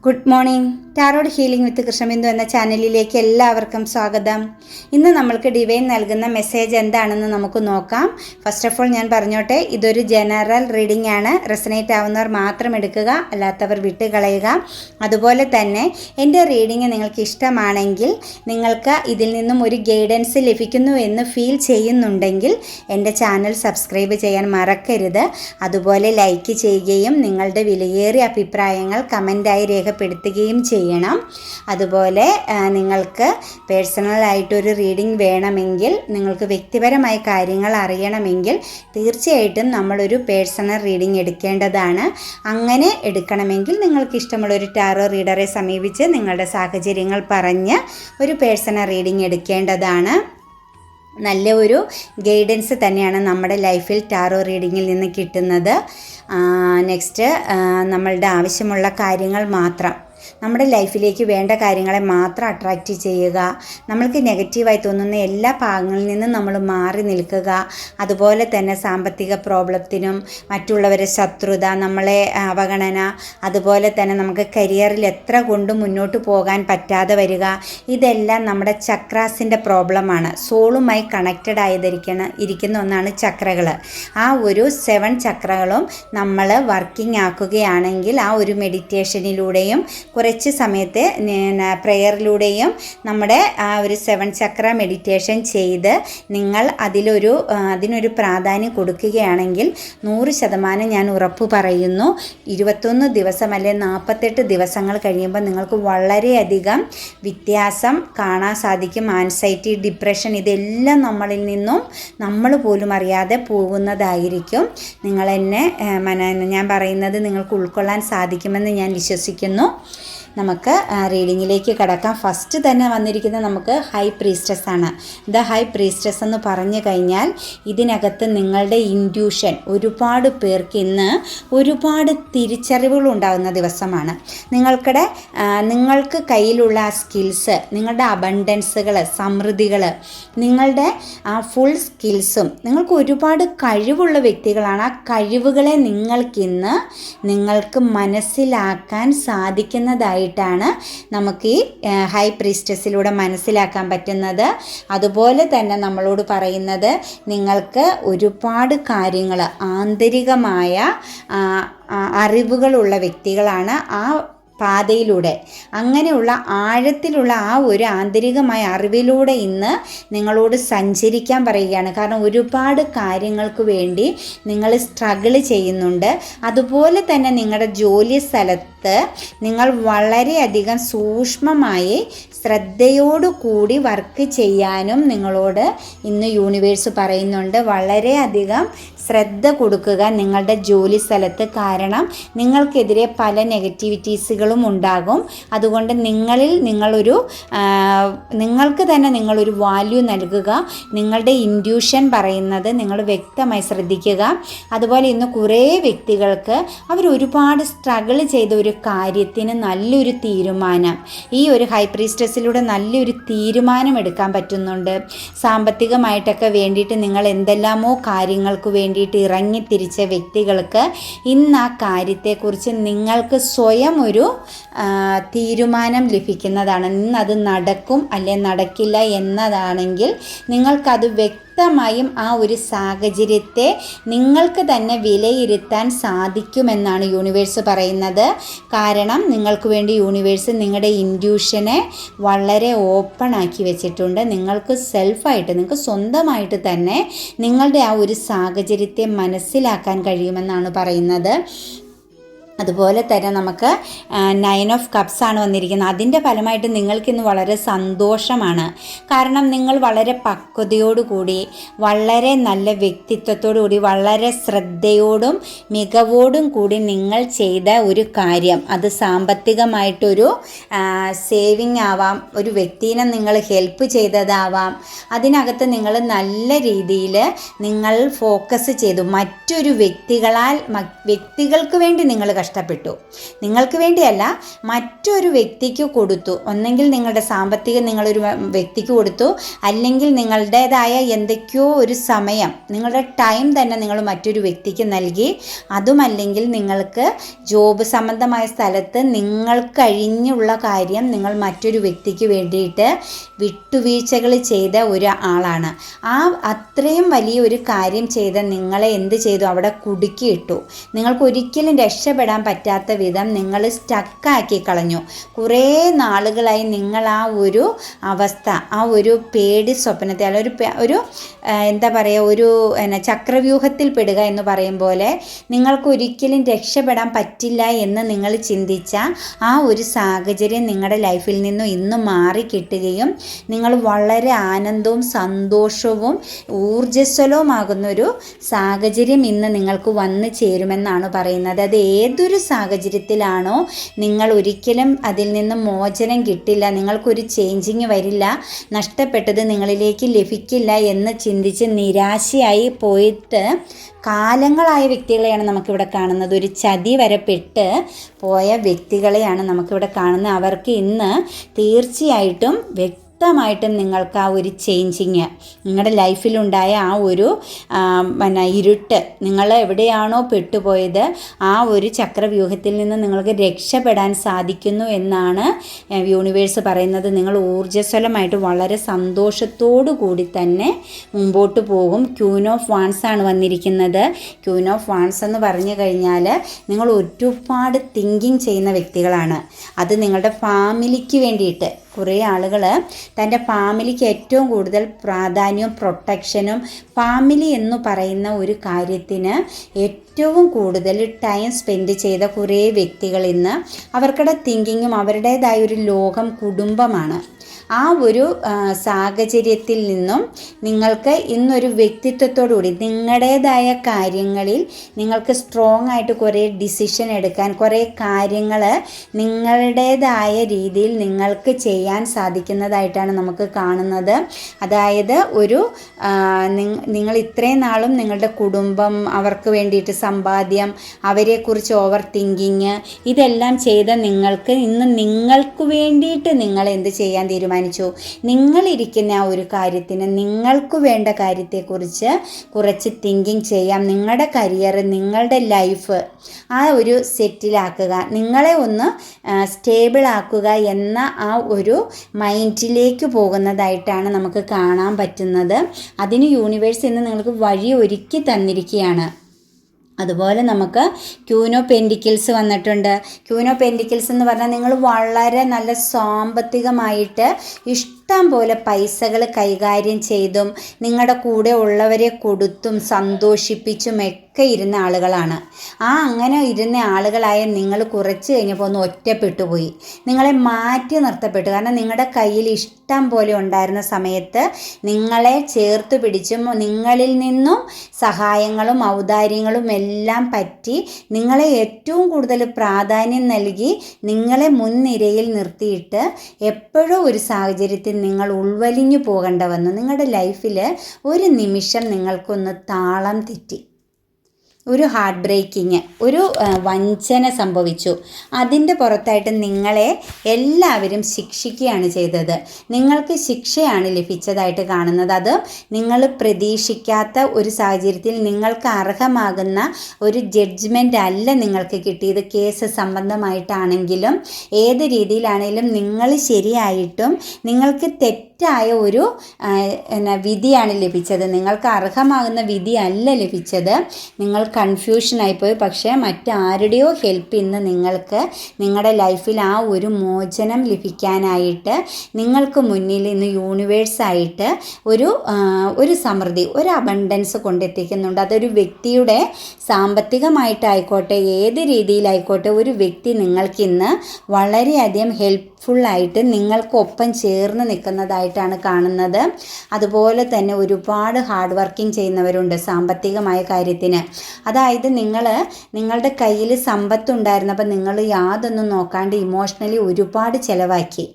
Good morning. Tarot healing with Krishnabindu എന്ന ചാനലിലേക്ക് എല്ലാവർക്കും സ്വാഗതം. ഇന്ന് നമ്മൾക്ക് ഡിവൈൻ നൽകുന്ന മെസ്സേജ് എന്താണെന്ന് നമുക്ക് നോക്കാം. ഫസ്റ്റ് ഓഫ് ഓൾ ഞാൻ പറഞ്ഞോട്ടെ, ഇതൊരു ജനറൽ റീഡിംഗ് ആണ്. റെസനേറ്റ് ആവുന്നവർ മാത്രം എടുക്കുക, അല്ലാത്തവർ വിട്ടുകളയുക. അതുപോലെ തന്നെ എൻ്റെ റീഡിംഗ് നിങ്ങൾക്ക് ഇഷ്ടമാണെങ്കിൽ, നിങ്ങൾക്ക് ഇതിൽ നിന്നും ഒരു ഗൈഡൻസ് ലഭിക്കുന്നു എന്ന് ഫീൽ ചെയ്യുന്നുണ്ടെങ്കിൽ എൻ്റെ ചാനൽ സബ്സ്ക്രൈബ് ചെയ്യാൻ മറക്കരുത്. അതുപോലെ ലൈക്ക് ചെയ്യുകയും നിങ്ങളുടെ വിലയേറിയ അഭിപ്രായങ്ങൾ കമൻറ്റായി രേഖപ്പെടുത്തുകയും ചെയ്യണം. അതുപോലെ നിങ്ങൾക്ക് പേഴ്സണലായിട്ടൊരു റീഡിംഗ് വേണമെങ്കിൽ, നിങ്ങൾക്ക് വ്യക്തിപരമായ കാര്യങ്ങൾ അറിയണമെങ്കിൽ തീർച്ചയായിട്ടും നമ്മളൊരു പേഴ്സണൽ റീഡിംഗ് എടുക്കേണ്ടതാണ്. അങ്ങനെ എടുക്കണമെങ്കിൽ നിങ്ങൾക്ക് ഇഷ്ടമുള്ളൊരു ടാറോ റീഡറെ സമീപിച്ച് നിങ്ങളുടെ സാഹചര്യങ്ങൾ പറഞ്ഞ് ഒരു പേഴ്സണൽ റീഡിംഗ് എടുക്കേണ്ടതാണ്. നല്ല ഒരു ഗൈഡൻസ് തന്നെയാണ് നമ്മുടെ ലൈഫിൽ ടാറോ റീഡിങ്ങിൽ നിന്ന് കിട്ടുന്നത്. നെക്സ്റ്റ്, നമ്മളുടെ ആവശ്യമുള്ള കാര്യങ്ങൾ മാത്രം, നമ്മുടെ ലൈഫിലേക്ക് വേണ്ട കാര്യങ്ങളെ മാത്രം അട്രാക്റ്റ് ചെയ്യുക. നമ്മൾക്ക് നെഗറ്റീവായി തോന്നുന്ന എല്ലാ ഭാഗങ്ങളിൽ നിന്നും നമ്മൾ മാറി നിൽക്കുക. അതുപോലെ തന്നെ സാമ്പത്തിക പ്രോബ്ലത്തിനും മറ്റുള്ളവരെ ശത്രുത, നമ്മളെ അവഗണന, അതുപോലെ തന്നെ നമുക്ക് കരിയറിൽ എത്ര കൊണ്ട് മുന്നോട്ട് പോകാൻ പറ്റാതെ വരിക, ഇതെല്ലാം നമ്മുടെ ചക്രാസിൻ്റെ പ്രോബ്ലമാണ്. സോളുമായി കണക്റ്റഡ് ഇരിക്കുന്ന ഒന്നാണ് ചക്രകൾ. ആ ഒരു 7 ചക്രകളും നമ്മൾ വർക്കിംഗ് ആക്കുകയാണെങ്കിൽ, ആ ഒരു മെഡിറ്റേഷനിലൂടെയും കുറച്ച് സമയത്ത് പ്രെയറിലൂടെയും നമ്മുടെ ആ ഒരു 7 ചക്ര മെഡിറ്റേഷൻ ചെയ്ത് നിങ്ങൾ അതിനൊരു പ്രാധാന്യം കൊടുക്കുകയാണെങ്കിൽ 100% ഞാൻ ഉറപ്പ് പറയുന്നു, 21 ദിവസം അല്ലെ 48 ദിവസങ്ങൾ കഴിയുമ്പോൾ നിങ്ങൾക്ക് വളരെയധികം വ്യത്യാസം കാണാൻ സാധിക്കും. ആൻസൈറ്റി, ഡിപ്രഷൻ, ഇതെല്ലാം നമ്മളിൽ നിന്നും നമ്മൾ പോലും അറിയാതെ പോകുന്നതായിരിക്കും. ഞാൻ പറയുന്നത് നിങ്ങൾക്ക് ഉൾക്കൊള്ളാൻ സാധിക്കുമെന്ന് ഞാൻ വിശ്വസിക്കുന്നു. നമുക്ക് റീഡിങ്ങിലേക്ക് കടക്കാം. ഫസ്റ്റ് തന്നെ വന്നിരിക്കുന്നത് നമുക്ക് ഹൈ പ്രീസ്റ്റസ് ആണ്. ദ ഹൈ പ്രീസ്റ്റസ് എന്ന് പറഞ്ഞു കഴിഞ്ഞാൽ, ഇതിനകത്ത് നിങ്ങളുടെ ഇൻറ്റ്യൂഷൻ, ഒരുപാട് പേർക്ക് ഇന്ന് ഒരുപാട് തിരിച്ചറിവുകൾ ഉണ്ടാകുന്ന ദിവസമാണ്. നിങ്ങൾക്ക് കയ്യിലുള്ള ആ സ്കിൽസ്, നിങ്ങളുടെ അബണ്ടൻസുകൾ, സമൃദ്ധികൾ, നിങ്ങളുടെ ആ ഫുൾ സ്കിൽസും, നിങ്ങൾക്ക് ഒരുപാട് കഴിവുള്ള വ്യക്തികളാണ്. ആ കഴിവുകളെ നിങ്ങൾക്ക് മനസ്സിലാക്കാൻ സാധിക്കുന്നതായിട്ടാണ് നമുക്ക് ഈ ഹൈ പ്രീസ്റ്റസിലൂടെ മനസ്സിലാക്കാൻ പറ്റുന്നത്. അതുപോലെ തന്നെ നമ്മളോട് പറയുന്നത്, നിങ്ങൾക്ക് ഒരുപാട് കാര്യങ്ങൾ, ആന്തരികമായ അറിവുകളുള്ള വ്യക്തികളാണ്. ആ പാതയിലൂടെ, അങ്ങനെയുള്ള ആഴത്തിലുള്ള ആ ഒരു ആന്തരികമായ അറിവിലൂടെ ഇന്ന് നിങ്ങളോട് സഞ്ചരിക്കാൻ പറയുകയാണ്. കാരണം ഒരുപാട് കാര്യങ്ങൾക്ക് വേണ്ടി നിങ്ങൾ സ്ട്രഗിൾ ചെയ്യുന്നുണ്ട്. അതുപോലെ തന്നെ നിങ്ങളുടെ ജോലി സ്ഥലത്ത് നിങ്ങൾ വളരെയധികം സൂക്ഷ്മമായി ശ്രദ്ധയോടുകൂടി വർക്ക് ചെയ്യാനും നിങ്ങളോട് ഇന്ന് യൂണിവേഴ്സ് പറയുന്നുണ്ട്. വളരെയധികം ശ്രദ്ധ കൊടുക്കുക നിങ്ങളുടെ ജോലി സ്ഥലത്ത്. കാരണം നിങ്ങൾക്കെതിരെ പല നെഗറ്റിവിറ്റീസുകളും ഉണ്ടാകും. അതുകൊണ്ട് നിങ്ങൾക്ക് തന്നെ നിങ്ങളൊരു വാല്യൂ നൽകുക. നിങ്ങളുടെ ഇൻറ്റ്യൂഷൻ പറയുന്നത് നിങ്ങൾ വ്യക്തമായി ശ്രദ്ധിക്കുക. അതുപോലെ ഇന്ന് കുറേ വ്യക്തികൾക്ക് അവർ ഒരുപാട് സ്ട്രഗിൾ ചെയ്ത ഒരു കാര്യത്തിന് നല്ലൊരു തീരുമാനം, ഈ ഒരു ഹൈ പ്രീസ്റ്റസിലൂടെ നല്ലൊരു തീരുമാനം എടുക്കാൻ പറ്റുന്നുണ്ട്. സാമ്പത്തികമായിട്ടൊക്കെ വേണ്ടിയിട്ട് നിങ്ങൾ എന്തെല്ലാമോ കാര്യങ്ങൾക്ക് വേണ്ടിയിട്ട് ഇറങ്ങിത്തിരിച്ച വ്യക്തികൾക്ക് ഇന്ന് ആ കാര്യത്തെക്കുറിച്ച് നിങ്ങൾക്ക് സ്വയം ഒരു തീരുമാനം ലഭിക്കുന്നതാണ്. ഇന്നത് നടക്കും അല്ലെ നടക്കില്ല എന്നതാണെങ്കിൽ നിങ്ങൾക്കത് വ്യക്തമായും ആ ഒരു സാഹചര്യത്തെ നിങ്ങൾക്ക് തന്നെ വിലയിരുത്താൻ സാധിക്കുമെന്നാണ് യൂണിവേഴ്സ് പറയുന്നത്. കാരണം നിങ്ങൾക്ക് വേണ്ടി യൂണിവേഴ്സ് നിങ്ങളുടെ ഇൻറ്റ്യൂഷനെ വളരെ ഓപ്പൺ ആക്കി വെച്ചിട്ടുണ്ട്. നിങ്ങൾക്ക് നിങ്ങൾക്ക് സ്വന്തമായിട്ട് തന്നെ നിങ്ങളുടെ ആ ഒരു സാഹചര്യത്തെ മനസ്സിലാക്കാൻ കഴിയുമെന്നാണ് പറയുന്നത്. അതുപോലെ തന്നെ നമുക്ക് 9 ഓഫ് കപ്സ് ആണ് വന്നിരിക്കുന്നത്. അതിൻ്റെ ഫലമായിട്ട് നിങ്ങൾക്കിന്ന് വളരെ സന്തോഷമാണ്. കാരണം നിങ്ങൾ വളരെ പക്വതയോടുകൂടി, വളരെ നല്ല വ്യക്തിത്വത്തോടുകൂടി, വളരെ ശ്രദ്ധയോടും മികവോടും കൂടി നിങ്ങൾ ചെയ്ത ഒരു കാര്യം, അത് സാമ്പത്തികമായിട്ടൊരു സേവിങ് ആവാം, ഒരു വ്യക്തിനെ നിങ്ങൾ ഹെൽപ്പ് ചെയ്തതാവാം. അതിനകത്ത് നിങ്ങൾ നല്ല രീതിയിൽ നിങ്ങൾ ഫോക്കസ് ചെയ്തു. മറ്റൊരു വ്യക്തികൾക്ക് വേണ്ടി നിങ്ങൾ കഷ്ടപ്പെട്ടു. നിങ്ങൾക്ക് വേണ്ടിയല്ല, മറ്റൊരു വ്യക്തിക്ക് കൊടുത്തു. ഒന്നെങ്കിൽ നിങ്ങളുടെ സാമ്പത്തികം നിങ്ങളൊരു വ്യക്തിക്ക് കൊടുത്തു, അല്ലെങ്കിൽ നിങ്ങളുടേതായ എന്തൊക്കെയോ ഒരു സമയം, നിങ്ങളുടെ ടൈം തന്നെ നിങ്ങൾ മറ്റൊരു വ്യക്തിക്ക് നൽകി. അതുമല്ലെങ്കിൽ നിങ്ങൾക്ക് ജോബ് സംബന്ധമായ സ്ഥലത്ത് നിങ്ങൾ കഴിഞ്ഞുള്ള കാര്യം നിങ്ങൾ മറ്റൊരു വ്യക്തിക്ക് വേണ്ടിയിട്ട് വിട്ടുവീഴ്ചകൾ ചെയ്ത ഒരാളാണ്. അത്രയും വലിയ ഒരു കാര്യം ചെയ്ത നിങ്ങളെ എന്ത് ചെയ്തു? അവിടെ കുടുക്കിയിട്ടു. നിങ്ങൾക്ക് ഒരിക്കലും രക്ഷപ്പെടാൻ പറ്റാത്ത വിധം നിങ്ങൾ സ്റ്റക്കാക്കി കളഞ്ഞു. കുറേ നാളുകളായി നിങ്ങൾ ആ ഒരു അവസ്ഥ, ആ ഒരു പേടി സ്വപ്നത്തെ, ഒരു എന്താ പറയുക, ഒരു ചക്രവ്യൂഹത്തിൽ പെടുക എന്ന് പറയും പോലെ നിങ്ങൾക്ക് ഒരിക്കലും രക്ഷപ്പെടാൻ പറ്റില്ല എന്ന് നിങ്ങൾ ചിന്തിച്ച ആ ഒരു സാഹചര്യം നിങ്ങളുടെ ലൈഫിൽ നിന്നും ഇന്ന് മാറിക്കിട്ടുകയും നിങ്ങൾ വളരെ ആനന്ദവും സന്തോഷവും ഊർജ്ജസ്വലവുമാകുന്നൊരു സാഹചര്യം ഇന്ന് നിങ്ങൾക്ക് വന്നു ചേരുമെന്നാണ് പറയുന്നത്. അത് ഏതൊരു സാഹചര്യത്തിലാണോ നിങ്ങൾ ഒരിക്കലും അതിൽ നിന്ന് മോചനം കിട്ടില്ല, നിങ്ങൾക്കൊരു ചേഞ്ചിങ് വരില്ല, നഷ്ടപ്പെട്ടത് നിങ്ങളിലേക്ക് ലഭിക്കില്ല എന്ന് ചിന്തിച്ച് നിരാശയായി പോയിട്ട് കാലങ്ങളായ വ്യക്തികളെയാണ് നമുക്കിവിടെ കാണുന്നത്. ഒരു ചതി വരെ പെട്ട് പോയ വ്യക്തികളെയാണ് നമുക്കിവിടെ കാണുന്നത്. അവർക്ക് ഇന്ന് തീർച്ചയായിട്ടും വ്യക്തമായിട്ടും നിങ്ങൾക്ക് ആ ഒരു ചേഞ്ചിങ്, നിങ്ങളുടെ ലൈഫിലുണ്ടായ ആ ഒരു ഇരുട്ട്, നിങ്ങൾ എവിടെയാണോ പെട്ടുപോയത് ആ ഒരു ചക്രവ്യൂഹത്തിൽ നിന്ന് നിങ്ങൾക്ക് രക്ഷപ്പെടാൻ സാധിക്കുന്നു എന്നാണ് യൂണിവേഴ്സ് പറയുന്നത്. നിങ്ങൾ ഊർജ്ജസ്വലമായിട്ട് വളരെ സന്തോഷത്തോടു കൂടി തന്നെ മുമ്പോട്ട് പോകും. ക്യൂൻ ഓഫ് വാൺസ് ആണ് വന്നിരിക്കുന്നത്. ക്യൂൻ ഓഫ് വാൺസ് എന്ന് പറഞ്ഞു കഴിഞ്ഞാൽ നിങ്ങൾ ഒരുപാട് തിങ്കിങ് ചെയ്യുന്ന വ്യക്തികളാണ്. അത് നിങ്ങളുടെ ഫാമിലിക്ക് വേണ്ടിയിട്ട്, കുറേ ആളുകൾ തൻ്റെ ഫാമിലിക്ക് ഏറ്റവും കൂടുതൽ പ്രാധാന്യവും പ്രൊട്ടക്ഷനും, ഫാമിലി എന്ന് പറയുന്ന ഒരു കാര്യത്തിന് ഏറ്റവും കൂടുതൽ ടൈം സ്പെൻഡ് ചെയ്ത കുറേ വ്യക്തികൾ ഇന്ന് അവർക്കുടെ തിങ്കിങ്ങും അവരുടേതായ ഒരു ലോകം കുടുംബമാണ്. ആ ഒരു സാഹചര്യത്തിൽ നിന്നും നിങ്ങൾക്ക് ഇന്നൊരു വ്യക്തിത്വത്തോടുകൂടി നിങ്ങളുടേതായ കാര്യങ്ങളിൽ നിങ്ങൾക്ക് സ്ട്രോങ് ആയിട്ട് കുറേ ഡിസിഷൻ എടുക്കാൻ, കുറേ കാര്യങ്ങൾ നിങ്ങളുടേതായ രീതിയിൽ നിങ്ങൾക്ക് ചെയ്യാൻ സാധിക്കുന്നതായിട്ടാണ് നമുക്ക് കാണുന്നത്. അതായത് ഒരു നിങ്ങൾ ഇത്രയും നാളും നിങ്ങളുടെ കുടുംബം, അവർക്ക് വേണ്ടിയിട്ട് സമ്പാദ്യം, അവരെക്കുറിച്ച് ഓവർ തിങ്കിങ്, ഇതെല്ലാം ചെയ്ത നിങ്ങൾക്ക് ഇന്ന് നിങ്ങൾക്ക് വേണ്ടിയിട്ട് നിങ്ങൾ എന്ത് ചെയ്യാൻ തീരുമാനിച്ചു? നിങ്ങളിരിക്കുന്ന ആ ഒരു കാര്യത്തിന്, നിങ്ങൾക്ക് വേണ്ട കാര്യത്തെക്കുറിച്ച് കുറച്ച് തിങ്കിങ് ചെയ്യാം. നിങ്ങളുടെ കരിയർ, നിങ്ങളുടെ ലൈഫ് ആ ഒരു സെറ്റിലാക്കുക, നിങ്ങളെ ഒന്ന് സ്റ്റേബിൾ ആക്കുക എന്ന ആ ഒരു മൈൻഡിലേക്ക് പോകുന്നതായിട്ടാണ് നമുക്ക് കാണാൻ പറ്റുന്നത്. അതിന് യൂണിവേഴ്സ് ഇന്ന് നിങ്ങൾക്ക് വഴി ഒരുക്കി തന്നിരിക്കുകയാണ്. അതുപോലെ നമുക്ക് ക്യൂൻ ഓഫ് പെൻറ്റിക്കിൾസ് വന്നിട്ടുണ്ട്. ക്യൂൻ ഓഫ് പെൻറ്റിക്കിൾസ് എന്ന് പറഞ്ഞാൽ നിങ്ങൾ വളരെ നല്ല സാമ്പത്തികമായിട്ട് ഇഷ്ടം പോലെ പൈസകൾ കൈകാര്യം ചെയ്തും നിങ്ങളുടെ കൂടെ ഉള്ളവരെ കൊടുത്തും സന്തോഷിപ്പിച്ചും ഒക്കെ ഇരുന്ന ആളുകളാണ്. അങ്ങനെ ഇരുന്ന ആളുകളായ നിങ്ങൾ കുറച്ച് കഴിഞ്ഞപ്പോൾ ഒന്ന് ഒറ്റപ്പെട്ടു പോയി, നിങ്ങളെ മാറ്റി നിർത്തപ്പെട്ടു. കാരണം നിങ്ങളുടെ കയ്യിൽ ഇഷ്ടം പോലെ ഉണ്ടായിരുന്ന സമയത്ത് നിങ്ങളെ ചേർത്ത് പിടിച്ചും നിങ്ങളിൽ നിന്നും സഹായങ്ങളും ഔദാര്യങ്ങളും എല്ലാം പറ്റി നിങ്ങളെ ഏറ്റവും കൂടുതൽ പ്രാധാന്യം നൽകി നിങ്ങളെ മുൻനിരയിൽ നിർത്തിയിട്ട് എപ്പോഴോ ഒരു സാഹചര്യത്തിൽ നിങ്ങൾ ഉൾവലിഞ്ഞു പോകേണ്ട വന്നു. നിങ്ങളുടെ ലൈഫിൽ ഒരു നിമിഷം നിങ്ങൾക്കൊന്ന് താളം തെറ്റി, ഒരു ഹാർട്ട് ബ്രേക്കിങ്, ഒരു വഞ്ചന സംഭവിച്ചു. അതിൻ്റെ പുറത്തായിട്ട് നിങ്ങളെ എല്ലാവരും ശിക്ഷിക്കുകയാണ് ചെയ്തത്. നിങ്ങൾക്ക് ശിക്ഷയാണ് ലഭിച്ചതായിട്ട് കാണുന്നത്. അത് നിങ്ങൾ പ്രതീക്ഷിക്കാത്ത ഒരു സാഹചര്യത്തിൽ നിങ്ങൾക്ക് അർഹമാകുന്ന ഒരു ജഡ്ജ്മെൻ്റ് അല്ല നിങ്ങൾക്ക് കിട്ടിയത്. കേസ് സംബന്ധമായിട്ടാണെങ്കിലും ഏത് രീതിയിലാണെങ്കിലും നിങ്ങൾ ശരിയായിട്ടും നിങ്ങൾക്ക് തെറ്റായ ഒരു വിധിയാണ് ലഭിച്ചത്. നിങ്ങൾക്ക് അർഹമാകുന്ന വിധി അല്ല ലഭിച്ചത്. നിങ്ങൾ കൺഫ്യൂഷനായിപ്പോയി. പക്ഷേ മറ്റാരുടെയോ ഹെൽപ്പ് ഇന്ന് നിങ്ങൾക്ക് നിങ്ങളുടെ ലൈഫിൽ ആ ഒരു മോചനം ലഭിക്കാനായിട്ട് നിങ്ങൾക്ക് മുന്നിൽ ഇന്ന് യൂണിവേഴ്സായിട്ട് ഒരു സമൃദ്ധി, ഒരു അബണ്ടൻസ് കൊണ്ടെത്തിക്കുന്നുണ്ട്. അതൊരു വ്യക്തിയുടെ സാമ്പത്തികമായിട്ടായിക്കോട്ടെ, ഏത് രീതിയിലായിക്കോട്ടെ, ഒരു വ്യക്തി നിങ്ങൾക്കിന്ന് വളരെയധികം ഫുള്ളായിട്ട് നിങ്ങൾക്കൊപ്പം ചേർന്ന് നിൽക്കുന്നതായിട്ടാണ് കാണുന്നത്. അതുപോലെ തന്നെ ഒരുപാട് ഹാർഡ് വർക്കിംഗ് ചെയ്യുന്നവരുണ്ട് സാമ്പത്തികമായ കാര്യത്തിന്. അതായത് നിങ്ങളുടെ കയ്യിൽ സമ്പത്തുണ്ടായിരുന്നപ്പോൾ നിങ്ങൾ യാതൊന്നും നോക്കാണ്ട് ഇമോഷണലി ഒരുപാട് ചിലവാക്കി.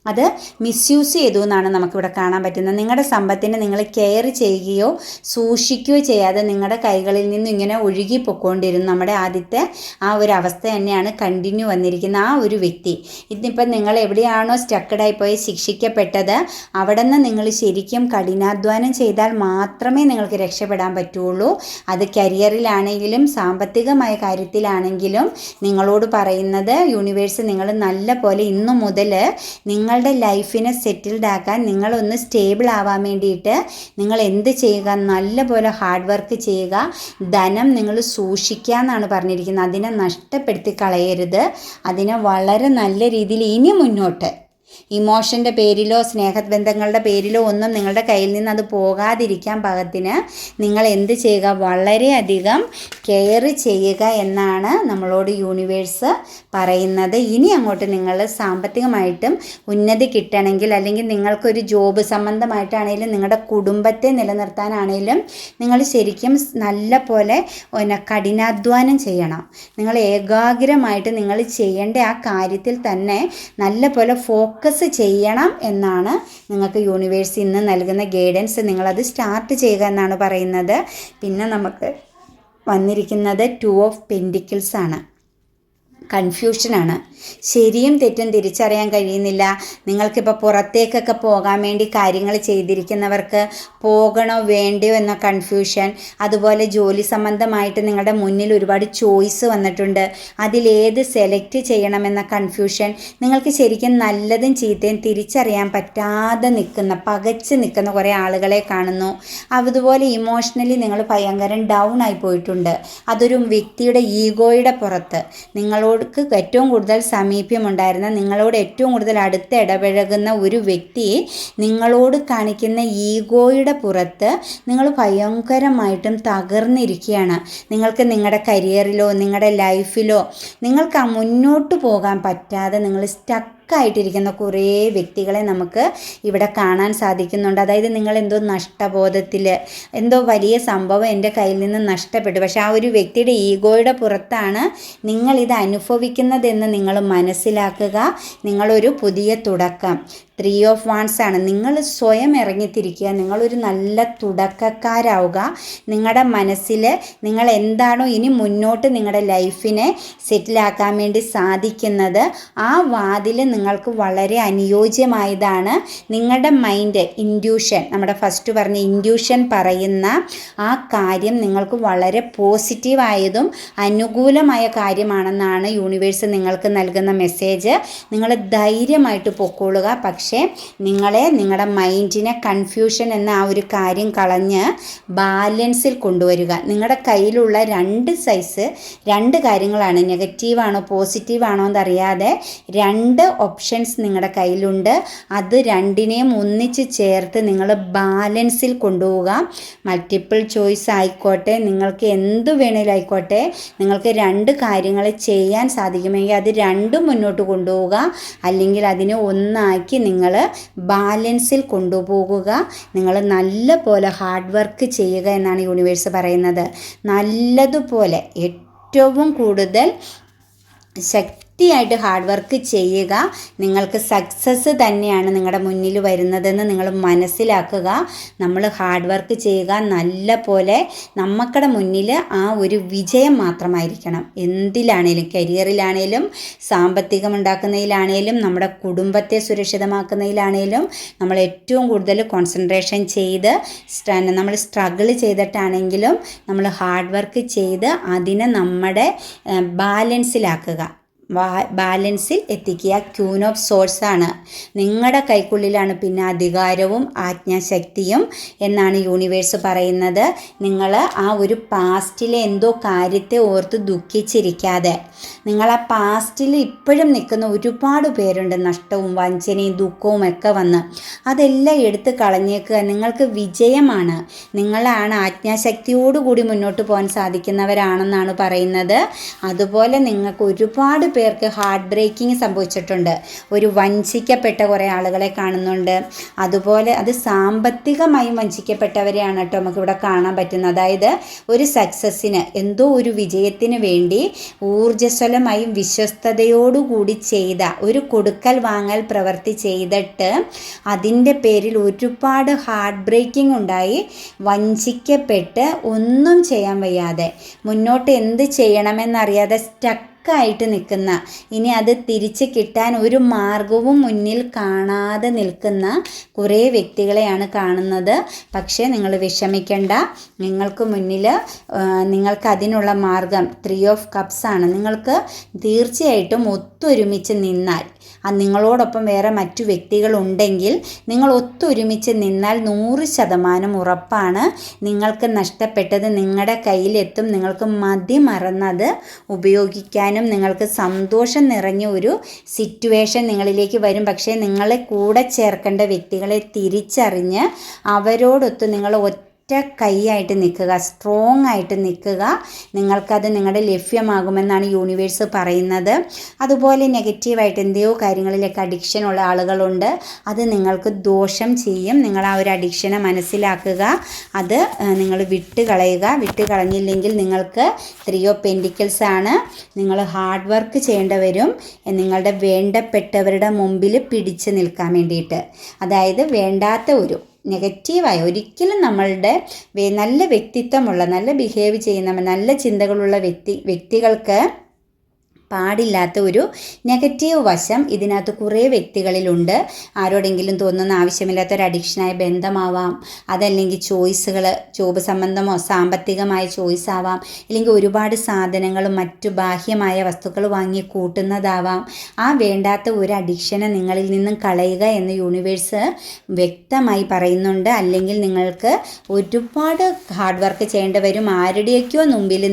അത് മിസ്യൂസ് ചെയ്തു എന്നാണ് നമുക്കിവിടെ കാണാൻ പറ്റുന്നത്. നിങ്ങളുടെ സമ്പത്തിനെ നിങ്ങൾ കെയർ ചെയ്യുകയോ സൂക്ഷിക്കുകയോ ചെയ്യാതെ നിങ്ങളുടെ കൈകളിൽ നിന്നും ഇങ്ങനെ ഒഴുകി പൊക്കോണ്ടിരുന്നു. നമ്മുടെ ആദ്യത്തെ ആ ഒരു അവസ്ഥ തന്നെയാണ് കണ്ടിന്യൂ വന്നിരിക്കുന്ന ആ ഒരു വ്യക്തി. ഇതിപ്പം നിങ്ങൾ എവിടെയാണോ സ്റ്റക്കഡായിപ്പോയി ശിക്ഷിക്കപ്പെട്ടത്, അവിടെ നിന്ന് നിങ്ങൾ ശരിക്കും കഠിനാധ്വാനം ചെയ്താൽ മാത്രമേ നിങ്ങൾക്ക് രക്ഷപ്പെടാൻ പറ്റുള്ളൂ. അത് കരിയറിലാണെങ്കിലും സാമ്പത്തികമായ കാര്യത്തിലാണെങ്കിലും നിങ്ങളോട് പറയുന്നത് യൂണിവേഴ്സ്, നിങ്ങൾ നല്ല പോലെ ഇന്നു മുതൽ നിങ്ങളുടെ ലൈഫിനെ സെറ്റിൽഡ് ആക്കാൻ, നിങ്ങളൊന്ന് സ്റ്റേബിൾ ആവാൻ വേണ്ടിയിട്ട് നിങ്ങൾ എന്ത് ചെയ്യുക, നല്ലപോലെ ഹാർഡ് വർക്ക് ചെയ്യുക. ധനം നിങ്ങൾ സൂക്ഷിക്കുക എന്നാണ് പറഞ്ഞിരിക്കുന്നത്. അതിനെ നഷ്ടപ്പെടുത്തി കളയരുത്. അതിനെ വളരെ നല്ല രീതിയിൽ ഇനി മുന്നോട്ട് ഇമോഷൻ്റെ പേരിലോ സ്നേഹബന്ധങ്ങളുടെ പേരിലോ ഒന്നും നിങ്ങളുടെ കയ്യിൽ നിന്ന് അത് പോകാതിരിക്കാൻ പാകത്തിന് നിങ്ങൾ എന്ത് ചെയ്യുക, വളരെയധികം കെയർ ചെയ്യുക എന്നാണ് നമ്മളോട് യൂണിവേഴ്സ് പറയുന്നത്. ഇനി അങ്ങോട്ട് നിങ്ങൾ സാമ്പത്തികമായിട്ടും ഉന്നതി കിട്ടണമെങ്കിൽ, അല്ലെങ്കിൽ നിങ്ങൾക്കൊരു ജോബ് സംബന്ധമായിട്ടാണെങ്കിലും നിങ്ങളുടെ കുടുംബത്തെ നിലനിർത്താനാണെങ്കിലും നിങ്ങൾ ശരിക്കും നല്ല പോലെ കഠിനാധ്വാനം ചെയ്യണം. നിങ്ങൾ ഏകാഗ്രമായിട്ട് നിങ്ങൾ ചെയ്യേണ്ട ആ കാര്യത്തിൽ തന്നെ നല്ല പോലെ ഫോക്കസ് ചെയ്യണം എന്നാണ് നിങ്ങൾക്ക് യൂണിവേഴ്സ് ഇന്ന് നൽകുന്ന ഗൈഡൻസ്. നിങ്ങളത് സ്റ്റാർട്ട് ചെയ്യുക എന്നാണ് പറയുന്നത്. പിന്നെ നമുക്ക് വന്നിരിക്കുന്നത് 2 ഓഫ് പെൻറ്റിക്കിൾസ് ആണ്. കൺഫ്യൂഷനാണ്. ശരിയും തെറ്റും തിരിച്ചറിയാൻ കഴിയുന്നില്ല. നിങ്ങൾക്കിപ്പോൾ പുറത്തേക്കൊക്കെ പോകാൻ വേണ്ടി കാര്യങ്ങൾ ചെയ്തിരിക്കുന്നവർക്ക് പോകണോ വേണ്ടയോ എന്ന കൺഫ്യൂഷൻ. അതുപോലെ ജോലി സംബന്ധമായിട്ട് നിങ്ങളുടെ മുന്നിൽ ഒരുപാട് ചോയ്സ് വന്നിട്ടുണ്ട്. അതിലേത് സെലക്ട് ചെയ്യണമെന്ന കൺഫ്യൂഷൻ. നിങ്ങൾക്ക് ശരിക്കും നല്ലതും ചീത്തയും തിരിച്ചറിയാൻ പറ്റാതെ നിൽക്കുന്ന, പകച്ച് നിൽക്കുന്ന കുറേ ആളുകളെ കാണുന്നു. അതുപോലെ ഇമോഷണലി നിങ്ങൾ ഭയങ്കര ഡൗൺ ആയി പോയിട്ടുണ്ട്. അതൊരു വ്യക്തിയുടെ ഈഗോയുടെ പുറത്ത് നിങ്ങളോട് ഏറ്റവും കൂടുതൽ സമീപ്യമുണ്ടായിരുന്ന, നിങ്ങളോട് ഏറ്റവും കൂടുതൽ അടുത്ത് ഇടപഴകുന്ന ഒരു വ്യക്തി നിങ്ങളോട് കാണിക്കുന്ന ഈഗോയുടെ പുറത്ത് നിങ്ങൾ ഭയങ്കരമായിട്ടും തകർന്നിരിക്കുകയാണ്. നിങ്ങൾക്ക് നിങ്ങളുടെ കരിയറിലോ നിങ്ങളുടെ ലൈഫിലോ നിങ്ങൾക്ക് മുന്നോട്ട് പോകാൻ പറ്റാതെ നിങ്ങൾ ആയിട്ടിരിക്കുന്ന കുറേ വ്യക്തികളെ നമുക്ക് ഇവിടെ കാണാൻ സാധിക്കുന്നുണ്ട്. അതായത് നിങ്ങൾ എന്തോ നഷ്ടബോധത്തിൽ, എന്തോ വലിയ സംഭവം എൻ്റെ കയ്യിൽ നിന്ന് നഷ്ടപ്പെട്ടു, പക്ഷെ ആ ഒരു വ്യക്തിയുടെ ഈഗോയുടെ പുറത്താണ് നിങ്ങളിത് അനുഭവിക്കുന്നതെന്ന് നിങ്ങൾ മനസ്സിലാക്കുക. നിങ്ങളൊരു പുതിയ തുടക്കം 3 ഓഫ് വാൺസ് ആണ്. നിങ്ങൾ സ്വയം ഇറങ്ങിത്തിരിക്കുക. നിങ്ങളൊരു നല്ല തുടക്കക്കാരാവുക. നിങ്ങളുടെ മനസ്സിൽ നിങ്ങൾ എന്താണോ ഇനി മുന്നോട്ട് നിങ്ങളുടെ ലൈഫിനെ സെറ്റിലാക്കാൻ വേണ്ടി സാധിക്കുന്നത്, ആ വാതിൽ നിങ്ങൾക്ക് വളരെ അനുയോജ്യമായതാണ്. നിങ്ങളുടെ മൈൻഡ് ഇൻഡ്യൂഷൻ, നമ്മുടെ ഫസ്റ്റ് പറഞ്ഞ ഇൻഡ്യൂഷൻ പറയുന്ന ആ കാര്യം നിങ്ങൾക്ക് വളരെ പോസിറ്റീവായതും അനുകൂലമായ കാര്യമാണെന്നാണ് യൂണിവേഴ്സ് നിങ്ങൾക്ക് നൽകുന്ന മെസ്സേജ്. നിങ്ങൾ ധൈര്യമായിട്ട് പൊക്കോളുക. പക്ഷേ നിങ്ങളുടെ മൈൻഡിനെ കൺഫ്യൂഷൻ എന്ന ആ ഒരു കാര്യം കളഞ്ഞ് ബാലൻസിൽ കൊണ്ടുവരിക. നിങ്ങളുടെ കയ്യിലുള്ള 2 കാര്യങ്ങളാണ്, നെഗറ്റീവാണോ പോസിറ്റീവാണോ എന്നറിയാതെ 2 ഓപ്ഷൻസ് നിങ്ങളുടെ കയ്യിലുണ്ട്. അത് രണ്ടിനെയും ഒന്നിച്ച് ചേർത്ത് നിങ്ങൾ ബാലൻസിൽ കൊണ്ടുപോവുക. മൾട്ടിപ്പിൾ ചോയ്സ് ആയിക്കോട്ടെ, നിങ്ങൾക്ക് എന്ത് വേണേലും ആയിക്കോട്ടെ, നിങ്ങൾക്ക് 2 കാര്യങ്ങൾ ചെയ്യാൻ സാധിക്കുമെങ്കിൽ അത് 2 മുന്നോട്ട് കൊണ്ടുപോവുക. അല്ലെങ്കിൽ അതിനെ ഒന്നാക്കി നിങ്ങൾ ബാലൻസിൽ കൊണ്ടുപോകുക. നിങ്ങൾ നല്ല പോലെ ഹാർഡ് വർക്ക് ചെയ്യുക എന്നാണ് യൂണിവേഴ്സ് പറയുന്നത്. നല്ലതുപോലെ ഏറ്റവും കൂടുതൽ ശക്തിയായിട്ട് ഹാർഡ് വർക്ക് ചെയ്യുക. നിങ്ങൾക്ക് സക്സസ് തന്നെയാണ് നിങ്ങളുടെ മുന്നിൽ വരുന്നതെന്ന് നിങ്ങൾ മനസ്സിലാക്കുക. നമ്മൾ ഹാർഡ് വർക്ക് ചെയ്യുക. നല്ല പോലെ നമുക്കുടെ മുന്നിൽ ആ ഒരു വിജയം മാത്രമായിരിക്കണം. എന്തിലാണേലും, കരിയറിലാണേലും സാമ്പത്തികം ഉണ്ടാക്കുന്നതിലാണേലും നമ്മുടെ കുടുംബത്തെ സുരക്ഷിതമാക്കുന്നതിലാണേലും നമ്മൾ ഏറ്റവും കൂടുതൽ കോൺസെൻട്രേഷൻ ചെയ്ത് നമ്മൾ സ്ട്രഗിൾ ചെയ്തിട്ടാണെങ്കിലും നമ്മൾ ഹാർഡ് വർക്ക് ചെയ്ത് അതിനെ നമ്മുടെ ബാലൻസിലാക്കുക, ബാലൻസിൽ എത്തിക്കുക. ക്യൂൻ ഓഫ് സോഴ്സ് ആണ്. നിങ്ങളുടെ കൈക്കുള്ളിലാണ് പിന്നെ അധികാരവും ആജ്ഞാശക്തിയും എന്നാണ് യൂണിവേഴ്സ് പറയുന്നത്. നിങ്ങൾ ആ ഒരു പാസ്റ്റിലെ എന്തോ കാര്യത്തെ ഓർത്ത് ദുഃഖിച്ചിരിക്കാതെ, നിങ്ങൾ ആ പാസ്റ്റിൽ ഇപ്പോഴും നിൽക്കുന്ന ഒരുപാട് പേരുണ്ട്. നഷ്ടവും വഞ്ചനയും ദുഃഖവും ഒക്കെ വന്ന് അതെല്ലാം എടുത്ത് കളഞ്ഞേക്കുക. നിങ്ങൾക്ക് വിജയമാണ്. നിങ്ങളാണ് ആജ്ഞാശക്തിയോടുകൂടി മുന്നോട്ട് പോകാൻ സാധിക്കുന്നവരാണെന്നാണ് പറയുന്നത്. അതുപോലെ നിങ്ങൾക്ക് ഒരുപാട് പേർക്ക് ഹാർട്ട് ബ്രേക്കിംഗ് സംഭവിച്ചിട്ടുണ്ട്. ഒരു വഞ്ചിക്കപ്പെട്ട കുറേ ആളുകളെ കാണുന്നുണ്ട്. അതുപോലെ അത് സാമ്പത്തികമായും വഞ്ചിക്കപ്പെട്ടവരെയാണ് കേട്ടോ നമുക്കിവിടെ കാണാൻ പറ്റുന്നത്. അതായത് ഒരു സക്സസ്സിന്, എന്തോ ഒരു വിജയത്തിന് വേണ്ടി ഊർജ്ജസ്വലമായും വിശ്വസ്തയോടുകൂടി ചെയ്ത ഒരു കൊടുക്കൽ വാങ്ങൽ പ്രവൃത്തി ചെയ്തിട്ട് അതിൻ്റെ പേരിൽ ഒരുപാട് ഹാർട്ട് ബ്രേക്കിംഗ് ഉണ്ടായി വഞ്ചിക്കപ്പെട്ട് ഒന്നും ചെയ്യാൻ വയ്യാതെ, മുന്നോട്ട് എന്ത് ചെയ്യണമെന്നറിയാതെ സ്റ്റക്കായിട്ട് നിൽക്കുന്ന, ഇനി അത് തിരിച്ച് കിട്ടാൻ ഒരു മാർഗവും മുന്നിൽ കാണാതെ നിൽക്കുന്ന കുറേ വ്യക്തികളെയാണ് കാണുന്നത്. പക്ഷേ നിങ്ങൾ വിഷമിക്കേണ്ട, നിങ്ങൾക്ക് മുന്നിൽ നിങ്ങൾക്ക് അതിനുള്ള മാർഗം 3 ഓഫ് കപ്സ് ആണ്. നിങ്ങൾക്ക് തീർച്ചയായിട്ടും ഒത്തൊരുമിച്ച് നിന്നാൽ, നിങ്ങളോടൊപ്പം വേറെ മറ്റു വ്യക്തികളുണ്ടെങ്കിൽ നിങ്ങൾ ഒത്തൊരുമിച്ച് നിന്നാൽ 100% ഉറപ്പാണ് നിങ്ങൾക്ക് നഷ്ടപ്പെട്ടത് നിങ്ങളുടെ കയ്യിലെത്തും. നിങ്ങൾക്ക് മതിമറന്നത് ഉപയോഗിക്കാനും നിങ്ങൾക്ക് സന്തോഷം നിറഞ്ഞ ഒരു സിറ്റുവേഷൻ നിങ്ങളിലേക്ക് വരും. പക്ഷേ നിങ്ങളെ കൂടെ ചേർക്കേണ്ട വ്യക്തികളെ തിരിച്ചറിഞ്ഞ് അവരോടൊത്ത് നിങ്ങൾ കൈയായിട്ട് നിൽക്കുക, സ്ട്രോങ് ആയിട്ട് നിൽക്കുക. നിങ്ങൾക്കത് നിങ്ങളുടെ ലഭ്യമാകുമെന്നാണ് യൂണിവേഴ്സ് പറയുന്നത്. അതുപോലെ നെഗറ്റീവായിട്ട് എന്തെയോ കാര്യങ്ങളിലേക്ക് അഡിക്ഷൻ ഉള്ള ആളുകളുണ്ട്. അത് നിങ്ങൾക്ക് ദോഷം ചെയ്യും. നിങ്ങൾ ആ ഒരു അഡിക്ഷനെ മനസ്സിലാക്കുക, അത് നിങ്ങൾ വിട്ടുകളയുക. വിട്ടുകളഞ്ഞില്ലെങ്കിൽ നിങ്ങൾക്ക് 3 ഓഫ് പെൻറ്റിക്കിൾസ് ആണ്. നിങ്ങൾ ഹാർഡ് വർക്ക് ചെയ്യേണ്ടി വരും നിങ്ങളുടെ വേണ്ടപ്പെട്ടവരുടെ മുമ്പിൽ പിടിച്ചു നിൽക്കാൻ വേണ്ടിയിട്ട്. അതായത് വേണ്ടാത്ത ഒരു നെഗറ്റീവായ, ഒരിക്കലും നമ്മളുടെ നല്ല വ്യക്തിത്വമുള്ള, നല്ല ബിഹേവ് ചെയ്യുന്ന, നല്ല ചിന്തകളുള്ള വ്യക്തികൾക്ക് പാടില്ലാത്ത ഒരു നെഗറ്റീവ് വശം ഇതിനകത്ത് കുറേ വ്യക്തികളിലുണ്ട്. ആരോടെങ്കിലും തോന്നുന്ന ആവശ്യമില്ലാത്തൊരു അഡിക്ഷനായ ബന്ധമാവാം, അതല്ലെങ്കിൽ ചോയ്സുകൾ, ജോബ് സംബന്ധമോ സാമ്പത്തികമായ ചോയ്സ് ആവാം, അല്ലെങ്കിൽ ഒരുപാട് സാധനങ്ങളും മറ്റു ബാഹ്യമായ വസ്തുക്കൾ വാങ്ങി കൂട്ടുന്നതാവാം. ആ വേണ്ടാത്ത ഒരു അഡിക്ഷനെ നിങ്ങളിൽ നിന്നും കളയുക എന്ന് യൂണിവേഴ്സ് വ്യക്തമായി പറയുന്നുണ്ട്. അല്ലെങ്കിൽ നിങ്ങൾക്ക് ഒരുപാട് ഹാർഡ് വർക്ക് ചെയ്യേണ്ടി വരും. ആരുടെയൊക്കെയോ മുമ്പിൽ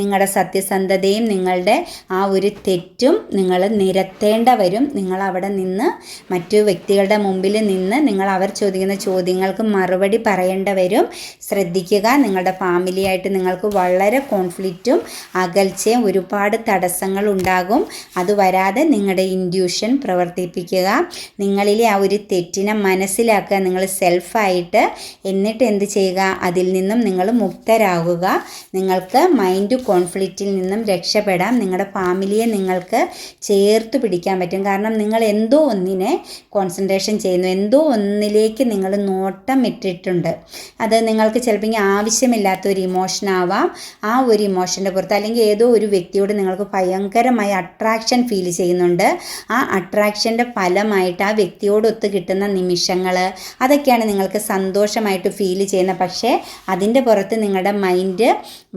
നിങ്ങളുടെ സത്യസന്ധതയും നിങ്ങളുടെ ആ ഒരു തെറ്റും നിങ്ങൾ നിരത്തേണ്ട വരും. നിങ്ങൾ അവിടെ നിന്ന് മറ്റു വ്യക്തികളുടെ മുമ്പിൽ നിന്ന് നിങ്ങൾ അവർ ചോദിക്കുന്ന ചോദ്യങ്ങൾക്ക് മറുപടി പറയേണ്ടി വരും. ശ്രദ്ധിക്കുക, നിങ്ങളുടെ ഫാമിലിയായിട്ട് നിങ്ങൾക്ക് വളരെ കോൺഫ്ലിക്റ്റും അകൽച്ചയും ഒരുപാട് തടസ്സങ്ങൾ ഉണ്ടാകും. അത് വരാതെ നിങ്ങളുടെ ഇൻഡ്യൂഷൻ പ്രവർത്തിപ്പിക്കുക. നിങ്ങളിലെ ആ ഒരു തെറ്റിനെ മനസ്സിലാക്കുക, നിങ്ങൾ സെൽഫായിട്ട്. എന്നിട്ട് എന്ത് ചെയ്യുക, അതിൽ നിന്നും നിങ്ങൾ മുക്തരാകുക. നിങ്ങൾക്ക് മൈൻഡ് കോൺഫ്ലിക്റ്റിൽ നിന്നും രക്ഷപ്പെടാം. നിങ്ങളുടെ ഫാമിലിയെ നിങ്ങൾക്ക് ചേർത്ത് പിടിക്കാൻ പറ്റും. കാരണം നിങ്ങൾ എന്തോ ഒന്നിനെ കോൺസെൻട്രേഷൻ ചെയ്യുന്നു, എന്തോ ഒന്നിലേക്ക് നിങ്ങൾ നോട്ടം ഇട്ടിട്ടുണ്ട്. അത് നിങ്ങൾക്ക് ചിലപ്പോൾ ആവശ്യമില്ലാത്തൊരു ഇമോഷനാവാം. ആ ഒരു ഇമോഷൻ്റെ പുറത്ത്, അല്ലെങ്കിൽ ഏതോ ഒരു വ്യക്തിയോട് നിങ്ങൾക്ക് ഭയങ്കരമായ അട്രാക്ഷൻ ഫീൽ ചെയ്യുന്നുണ്ട്. ആ അട്രാക്ഷൻ്റെ ഫലമായിട്ട് ആ വ്യക്തിയോടൊത്ത് കിട്ടുന്ന നിമിഷങ്ങൾ, അതൊക്കെയാണ് നിങ്ങൾക്ക് സന്തോഷമായിട്ട് ഫീൽ ചെയ്യുന്നത്. പക്ഷേ അതിൻ്റെ പുറത്ത് നിങ്ങളുടെ മൈൻഡ്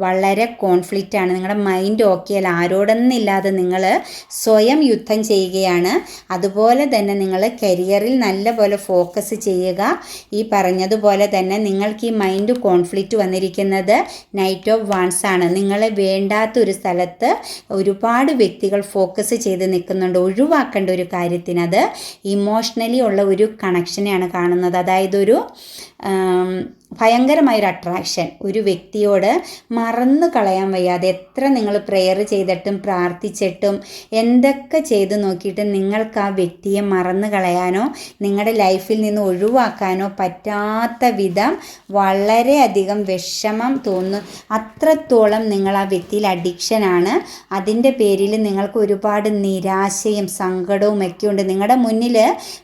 വളരെ കോൺഫ്ലിക്റ്റാണ്. നിങ്ങളുടെ മൈൻഡ് ഓക്കെ അല്ല. ആരോടൊന്നില്ലാതെ നിങ്ങൾ സ്വയം യുദ്ധം ചെയ്യുകയാണ്. അതുപോലെ തന്നെ നിങ്ങൾ കരിയറിൽ നല്ലപോലെ ഫോക്കസ് ചെയ്യുക. ഈ പറഞ്ഞതുപോലെ തന്നെ നിങ്ങൾക്ക് ഈ മൈൻഡ് കോൺഫ്ലിക്റ്റ് വന്നിരിക്കുന്നത് നൈറ്റ് ഓഫ് വാൺസ് ആണ്. നിങ്ങളെ വേണ്ടാത്തൊരു സ്ഥലത്ത് ഒരുപാട് വ്യക്തികൾ ഫോക്കസ് ചെയ്ത് നിൽക്കുന്നുണ്ട്. ഒഴിവാക്കേണ്ട ഒരു കാര്യത്തിനത് ഇമോഷണലി ഉള്ള ഒരു കണക്ഷനെയാണ് കാണുന്നത്. അതായത് ഒരു ഭയങ്കരമായൊരു അട്രാക്ഷൻ ഒരു വ്യക്തിയോട് മറന്നു കളയാൻ വയ്യാതെ, എത്ര നിങ്ങൾ പ്രെയർ ചെയ്തിട്ടും പ്രാർത്ഥിച്ചിട്ടും എന്തൊക്കെ ചെയ്ത് നോക്കിയിട്ടും നിങ്ങൾക്ക് ആ വ്യക്തിയെ മറന്നു കളയാനോ നിങ്ങളുടെ ലൈഫിൽ നിന്ന് ഒഴിവാക്കാനോ പറ്റാത്ത വിധം വളരെയധികം വിഷമം തോന്നുന്നു. അത്രത്തോളം നിങ്ങൾ ആ വ്യക്തിയിൽ അഡിക്ഷനാണ്. അതിൻ്റെ പേരിൽ നിങ്ങൾക്ക് ഒരുപാട് നിരാശയും സങ്കടവും ഒക്കെ ഉണ്ട്. നിങ്ങളുടെ മുന്നിൽ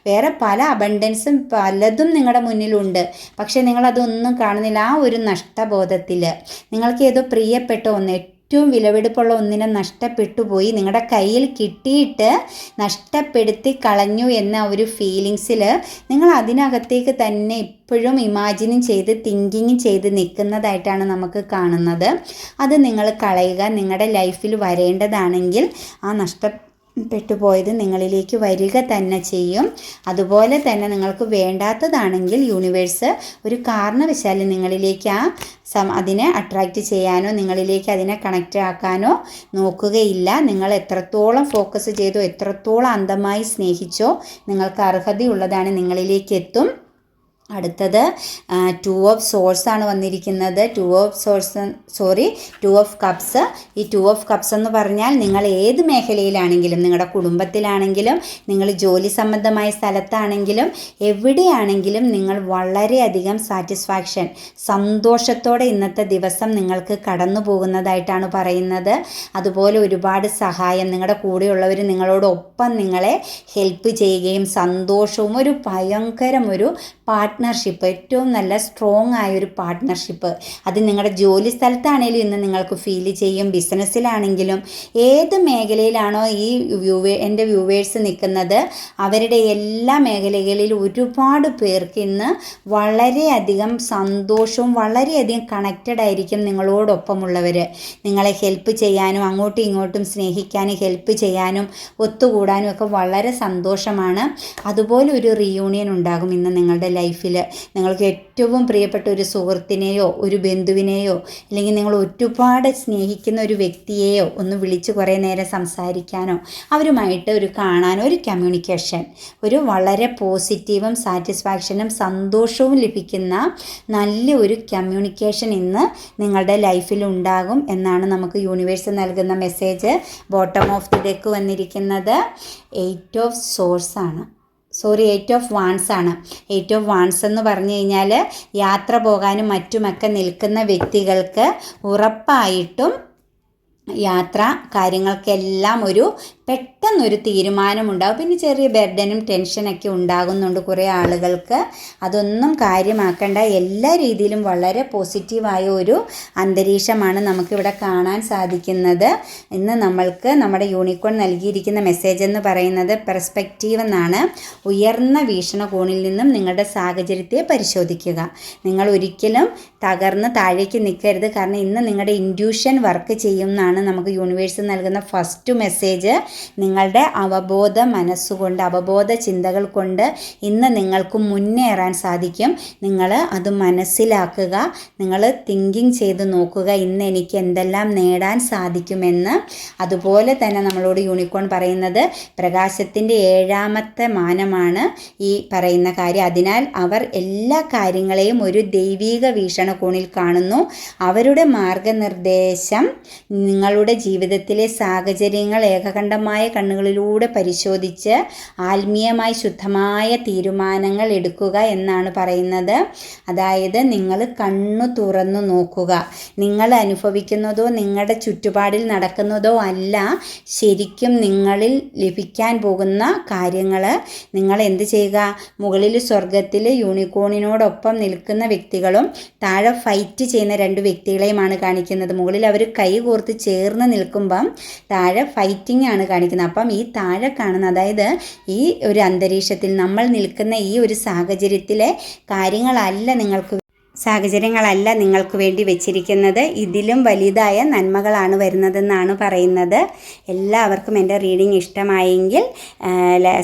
വേറെ പല അബണ്ടൻസും പലതും നിങ്ങളുടെ മുന്നിലുണ്ട്. പക്ഷേ നിങ്ങളതൊന്നും കാണുന്നില്ല. ആ ഒരു നഷ്ടബോധത്തിൽ നിങ്ങൾക്ക് ഏതോ പ്രിയപ്പെട്ട ഒന്ന്, ഏറ്റവും വിലപിടിപ്പുള്ള ഒന്നിനെ നഷ്ടപ്പെട്ടു പോയി, നിങ്ങളുടെ കയ്യിൽ കിട്ടിയിട്ട് നഷ്ടപ്പെടുത്തി കളഞ്ഞു എന്ന ഒരു ഫീലിങ്സിൽ നിങ്ങൾ അതിനകത്തേക്ക് തന്നെ ഇപ്പോഴും ഇമാജിനും ചെയ്ത് തിങ്കിങ്ങും ചെയ്ത് നിൽക്കുന്നതായിട്ടാണ് നമുക്ക് കാണുന്നത്. അത് നിങ്ങൾ കളയുക. നിങ്ങളുടെ ലൈഫിൽ വരേണ്ടതാണെങ്കിൽ ആ പെട്ടുപോയത് നിങ്ങളിലേക്ക് വരിക തന്നെ ചെയ്യും. അതുപോലെ തന്നെ നിങ്ങൾക്ക് വേണ്ടാത്തതാണെങ്കിൽ യൂണിവേഴ്സ് ഒരു കാരണവശാലും നിങ്ങളിലേക്ക് അതിനെ അട്രാക്റ്റ് ചെയ്യാനോ നിങ്ങളിലേക്ക് അതിനെ കണക്റ്റ് ആക്കാനോ നോക്കുകയില്ല. നിങ്ങൾ എത്രത്തോളം ഫോക്കസ് ചെയ്തോ, എത്രത്തോളം അന്ധമായി സ്നേഹിച്ചോ, നിങ്ങൾക്ക് അർഹതയുള്ളതാണ് നിങ്ങളിലേക്ക് എത്തും. അടുത്തത് 2 ഓഫ് സോഴ്സ് ആണ് വന്നിരിക്കുന്നത്. 2 ഓഫ് കപ്സ്. ഈ 2 ഓഫ് കപ്സ് എന്ന് പറഞ്ഞാൽ നിങ്ങൾ ഏത് മേഖലയിലാണെങ്കിലും, നിങ്ങളുടെ കുടുംബത്തിലാണെങ്കിലും, നിങ്ങൾ ജോലി സംബന്ധമായ സ്ഥലത്താണെങ്കിലും, എവിടെയാണെങ്കിലും നിങ്ങൾ വളരെയധികം സാറ്റിസ്ഫാക്ഷൻ, സന്തോഷത്തോടെ ഇന്നത്തെ ദിവസം നിങ്ങൾക്ക് കടന്നു പോകുന്നതായിട്ടാണ് പറയുന്നത്. അതുപോലെ ഒരുപാട് സഹായം, നിങ്ങളുടെ കൂടെയുള്ളവർ നിങ്ങളോടൊപ്പം നിങ്ങളെ ഹെൽപ്പ് ചെയ്യുകയും സന്തോഷവും, ഒരു ഭയങ്കരം ഒരു പാർട്ട്ണർഷിപ്പ്, ഏറ്റവും നല്ല സ്ട്രോങ് ആയൊരു പാർട്ട്ണർഷിപ്പ്, അത് നിങ്ങളുടെ ജോലി സ്ഥലത്താണെങ്കിലും ഇന്ന് നിങ്ങൾക്ക് ഫീൽ ചെയ്യും. ബിസിനസ്സിലാണെങ്കിലും ഏത് മേഖലയിലാണോ ഈ എൻ്റെ വ്യൂവേഴ്സ് നിൽക്കുന്നത്, അവരുടെ എല്ലാ മേഖലകളിലും ഒരുപാട് പേർക്ക് ഇന്ന് വളരെയധികം സന്തോഷവും വളരെയധികം കണക്റ്റഡ് ആയിരിക്കും നിങ്ങളോടൊപ്പമുള്ളവർ. നിങ്ങളെ ഹെൽപ്പ് ചെയ്യാനും അങ്ങോട്ടും ഇങ്ങോട്ടും സ്നേഹിക്കാനും ഹെൽപ്പ് ചെയ്യാനും ഒത്തുകൂടാനും ഒക്കെ വളരെ സന്തോഷമാണ്. അതുപോലെ ഒരു റീയൂണിയൻ ഉണ്ടാകും ഇന്ന് നിങ്ങളുടെ ലൈഫിൽ. നിങ്ങൾക്ക് ഏറ്റവും പ്രിയപ്പെട്ട ഒരു സുഹൃത്തിനെയോ ഒരു ബന്ധുവിനെയോ അല്ലെങ്കിൽ നിങ്ങൾ ഒരുപാട് സ്നേഹിക്കുന്ന ഒരു വ്യക്തിയെയോ ഒന്ന് വിളിച്ച് കുറേ നേരം സംസാരിക്കാനോ അവരുമായിട്ട് ഒരു കാണാനോ ഒരു കമ്മ്യൂണിക്കേഷൻ, ഒരു വളരെ പോസിറ്റീവും സാറ്റിസ്ഫാക്ഷനും സന്തോഷവും ലഭിക്കുന്ന നല്ല ഒരു കമ്മ്യൂണിക്കേഷൻ ഇന്ന് നിങ്ങളുടെ ലൈഫിൽ ഉണ്ടാകും എന്നാണ് നമുക്ക് യൂണിവേഴ്സ് നൽകുന്ന message. Bottom of the deck വന്നിരിക്കുന്നത് 8 ഓഫ് വാൺസ് ആണ്. 8 ഓഫ് വാൺസ് എന്ന് പറഞ്ഞു കഴിഞ്ഞാൽ യാത്ര പോകാനും മറ്റുമൊക്കെ നിൽക്കുന്ന വ്യക്തികൾക്ക് ഉറപ്പായിട്ടും യാത്ര കാര്യങ്ങൾക്കെല്ലാം ഒരു പെട്ടെന്നൊരു തീരുമാനമുണ്ടാകും. പിന്നെ ചെറിയ ബർഡനും ടെൻഷനൊക്കെ ഉണ്ടാകുന്നുണ്ട് കുറേ ആളുകൾക്ക്. അതൊന്നും കാര്യമാക്കേണ്ട. എല്ലാ രീതിയിലും വളരെ പോസിറ്റീവായ ഒരു അന്തരീക്ഷമാണ് നമുക്കിവിടെ കാണാൻ സാധിക്കുന്നത്. ഇന്ന് നമ്മൾക്ക് നമ്മുടെ യൂണിക്കോൺ നൽകിയിരിക്കുന്ന മെസ്സേജ് എന്ന് പറയുന്നത് പെർസ്പെക്റ്റീവ് എന്നാണ്. ഉയർന്ന വീക്ഷണകോണിൽ നിന്നും നിങ്ങളുടെ സാഹചര്യത്തെ പരിശോധിക്കുക. നിങ്ങൾ ഒരിക്കലും തകർന്ന് താഴേക്ക് നിൽക്കരുത്. കാരണം ഇന്ന് നിങ്ങളുടെ ഇൻറ്റ്യൂഷൻ വർക്ക് ചെയ്യുമെന്നാണ് നമുക്ക് യൂണിവേഴ്സ് നൽകുന്ന ഫസ്റ്റ് മെസ്സേജ്. നിങ്ങളുടെ അവബോധ മനസ്സുകൊണ്ട്, അവബോധ ചിന്തകൾ കൊണ്ട് ഇന്ന് നിങ്ങൾക്ക് മുന്നേറാൻ സാധിക്കും. നിങ്ങൾ അത് മനസ്സിലാക്കുക. നിങ്ങൾ തിങ്കിങ് ചെയ്ത് നോക്കുക, ഇന്ന് എനിക്ക് എന്തെല്ലാം നേടാൻ സാധിക്കുമെന്ന്. അതുപോലെ തന്നെ നമ്മളോട് യൂണിക്കോൺ പറയുന്നത് പ്രകാശത്തിൻ്റെ 7ാമത്തെ മാനമാണ് ഈ പറയുന്ന കാര്യം. അതിനാൽ അവർ എല്ലാ കാര്യങ്ങളെയും ഒരു ദൈവീക വീക്ഷണകോണിൽ കാണുന്നു. അവരുടെ മാർഗനിർദ്ദേശം നിങ്ങളുടെ ജീവിതത്തിലെ സാഹചര്യങ്ങൾ ഏകകണ്ഠമായ കണ്ണുകളിലൂടെ പരിശോധിച്ച് ആത്മീയമായി ശുദ്ധമായ തീരുമാനങ്ങൾ എടുക്കുക എന്നാണ് പറയുന്നത്. അതായത് നിങ്ങൾ കണ്ണു തുറന്നു നോക്കുക. നിങ്ങൾ അനുഭവിക്കുന്നതോ നിങ്ങളുടെ ചുറ്റുപാടിൽ നടക്കുന്നതോ അല്ല ശരിക്കും നിങ്ങളിൽ ലഭിക്കാൻ പോകുന്ന കാര്യങ്ങൾ. നിങ്ങൾ എന്ത് ചെയ്യുക? മുകളിൽ സ്വർഗത്തിൽ യൂണിക്കോണിനോടൊപ്പം നിൽക്കുന്ന വ്യക്തികളും താഴെ ഫൈറ്റ് ചെയ്യുന്ന 2 വ്യക്തികളെയുമാണ് കാണിക്കുന്നത്. മുകളിൽ അവർ കൈ കോർത്ത് ചേർന്ന് നിൽക്കുമ്പം താഴെ ഫൈറ്റിംഗ് ആണ് കാണിക്കുന്നത്. അപ്പം ഈ താഴെ കാണുന്ന, അതായത് ഈ ഒരു അന്തരീക്ഷത്തിൽ നമ്മൾ നിൽക്കുന്ന ഈ ഒരു സാഹചര്യത്തിലെ സാഹചര്യങ്ങളല്ല നിങ്ങൾക്ക് വേണ്ടി വെച്ചിരിക്കുന്നത്. ഇതിലും വലുതായ നന്മകളാണ് വരുന്നതെന്നാണ് പറയുന്നത്. എല്ലാവർക്കും എൻ്റെ റീഡിംഗ് ഇഷ്ടമായെങ്കിൽ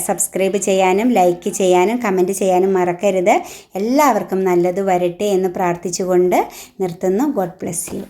സബ്സ്ക്രൈബ് ചെയ്യാനും ലൈക്ക് ചെയ്യാനും കമൻറ്റ് ചെയ്യാനും മറക്കരുത്. എല്ലാവർക്കും നല്ലത് വരട്ടെ എന്ന് പ്രാർത്ഥിച്ചുകൊണ്ട് നിർത്തുന്നു. God bless you.